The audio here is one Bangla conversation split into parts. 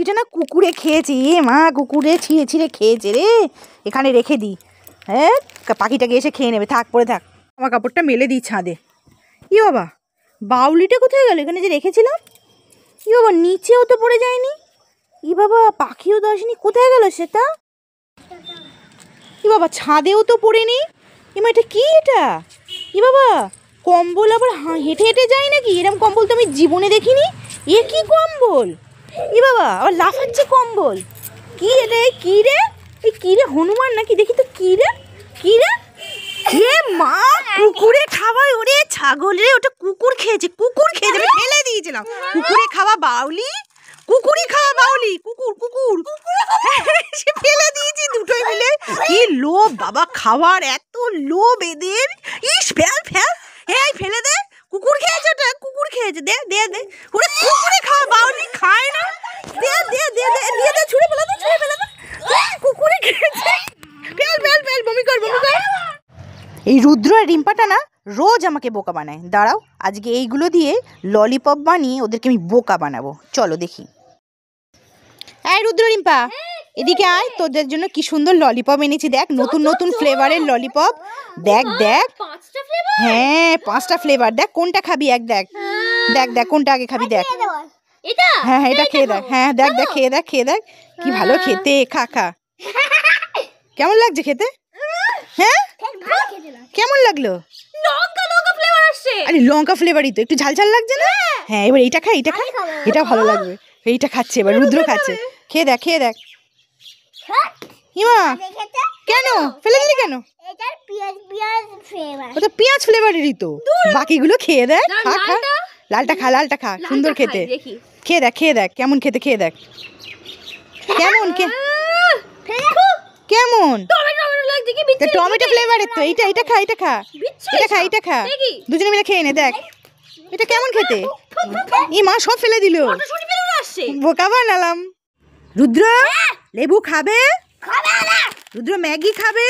বাউলিটা না কুকুরে খেয়েছে। মা, কুকুরে ছিঁড়ে ছিঁড়ে খেয়েছে রে। এখানে রেখে দিই, হ্যাঁ পাখিটাকে এসে খেয়ে নেবে। থাক, পরে থাক। আমার কাপড়টা মেলে দিই ছাদে। ই বাবা, বাউলিটা কোথায় গেল? এখানে যে রেখেছিলাম। ই বাবা, নিচেও তো পড়ে যায়নি। ই বাবা, পাখিও তো আসেনি। কোথায় গেল সেটা? ই বাবা, ছাদেও তো পড়েনি। এমা, এটা কি? এটা ই বাবা, কম্বল আবার হেঁটে হেঁটে যায় নাকি? এরকম কম্বল তো আমি জীবনে দেখিনি। এ কি কম্বল? ই বাবা, আবার লাফাচ্ছে কম্বল। কি রে? কি রে? এই কি রে? হনুমান নাকি? দেখি তো কি রে? কি রে? এ মা, কুকুরে খাওয়াই। ওরে ছাগল রে, ওটা কুকুর খেয়েছে। কুকুর খেয়ে যাবে, ফেলে দিয়েছিলাম। কুকুরে খাওয়া বাউলি, কুকুরই খাওয়া বাউলি। কুকুর কুকুর সে ফেলে দিয়েছি দুটোই মিলে। কি লোভ বাবা, খাওয়ার এত লোভ এদের। ইস, ফেল ফেল, এই ফেলে দে। কুকুর খেয়েছে, ওটা কুকুর খেয়েছে। দে দে দে। ওরে কুকুরে খাওয়া বাউলি খায় না। দে দে দে দে, দিয়ে দে। ছুঁড়ে ফেলে দে, ছুঁড়ে ফেলে দে। কুকুরে খেয়েছে। ফেল ফেল ফেল, বমি কর, বমি কর। এই রুদ্র আর রিম্পাটা না রোজ আমাকে বোকা বানায়। দাঁড়াও, আজকে এইগুলো দিয়ে ললিপপ বানিয়ে ওদেরকে আমি বোকা বানাবো। চলো দেখি। এই রুদ্র, রিম্পা, এদিকে আয়। তোদের জন্য কি সুন্দর ললিপপ এনেছি। দেখ, নতুন নতুন ফ্লেভারের ললিপপ। দেখ দেখ, হ্যাঁ 5টা ফ্লেভার। দেখ কোনটা খাবি, এক দেখ। দেখ দেখ কোনটা আগে খাবি, দেখ। হ্যাঁ হ্যাঁ, এটা খেয়ে দেখ। হ্যাঁ দেখ দেখ, খেয়ে দেখ, খেয়ে দেখ। কি ভালো খেতে। খা খা। কেমন লাগছে খেতে? হ্যাঁ, কেমন লাগলো? আরে লঙ্কা ফ্লেভারই তো, একটু ঝাল ঝাল লাগছে না? হ্যাঁ, এবার এইটা খা, এইটা খা। এটা ভালো লাগবে। এইটা খাচ্ছে এবার, রুদ্র খাচ্ছে। খেয়ে দেখ, খেয়ে দেখ। হিমা, কেন ফেলে দিলি কেন? ওটা পেঁয়াজ ফ্লেভারেরই তো। বাকিগুলো খেয়ে দেখ। খা খা, লালটা খা, লালটা খা। সুন্দর খেতে। খেয়ে দেখ, খেয়ে দেখ কেমন খেতে। খেয়ে দেখ কেমন। কেমন টমেটো ফ্লেভারের তো এইটা। এটা খা, এটা খা, এটা খা, এটা খা। দুজনে মিলে খেয়ে নে। দেখ এটা কেমন খেতে। ই মা, সব ফেলে দিল। বোকা বানালাম। রুদ্র, লেবু খাবে? রুদ্র ম্যাগি খাবে?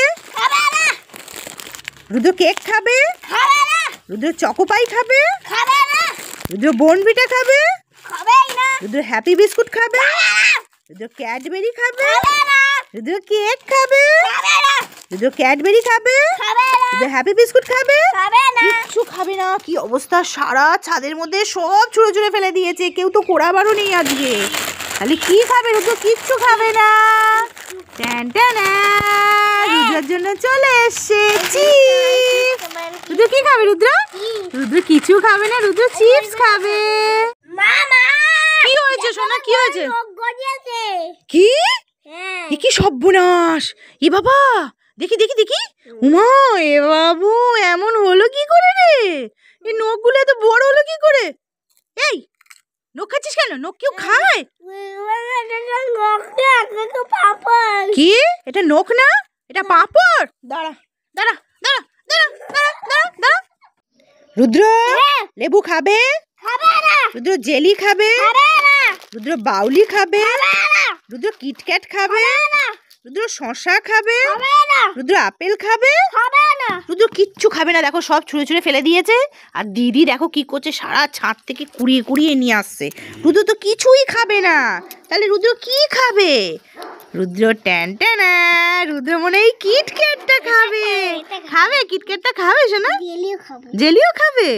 রুদ্র কেক খাবে? রুদ্র চকোপাই খাবে? রুদ্র বোর্নভিটা খাবে? রুদ্র হ্যাপি বিস্কুট খাবে? রুদ্র ক্যাডবেরি খাবে? রুদ্র কেক খাবে? রুদ্র ক্যাডবেরি খাবে? রুদ্র হ্যাপি বিস্কুট খাবে? কিচ্ছু খাবে না। কি অবস্থা, সারা ছাদের মধ্যে সব ছুঁড়ে ছুঁড়ে ফেলে দিয়েছে। কেউ তো কোড়াবারও নেই আজকে। তাহলে কি খাবে? রুদ্র কিচ্ছু খাবে না। রুদ্রের জন্য চলে এসছে চিপস। রুদ্র কি খাবে? রুদ্র রুদ্র কিছু খাবে না। রুদ্র চিপস খাবে। কি হয়েছে সোনা? কি হয়েছে? কি? কি সর্বনাশ! এ বাবা, দেখি দেখি দেখি। উমা, এ বাবু, এমন হলো কি করে রে? এই নখগুলো এত বড় হলো কি করে? এই নখ খাচ্ছিস কেন? নখ কেউ খায়? কি? এটা নখ না, এটা পাঁপড়। দাঁড়া দাঁড়া দাঁড়া দাঁড়া দাঁড়া দাঁড়া দাঁড়া। রুদ্র লেবু খাবে? রুদ্র জেলি খাবে? রুদ্র বাউলি খাবে? রুদ্র কিটক্যাট খাবে? রুদ্র শশা খাবে? রুদ্র আপেল খাবে? রুদ্র কিচ্ছু খাবে না। দেখো সব ছুঁড়ে ছুঁড়ে ফেলে দিয়েছে। আর দিদি দেখো কি করছে, সারা ছাদ থেকে কুড়িয়ে কুড়িয়ে নিয়ে আসছে। রুদ্র তো কিছুই খাবে না। তাহলে রুদ্র কি খাবে? রুদ্র ট্যানটানা, রুদ্র মনে হয় কিটক্যাটটা খাবে। খাবে কিটক্যাটটা খাবে শোনা? জেলিও খাবে।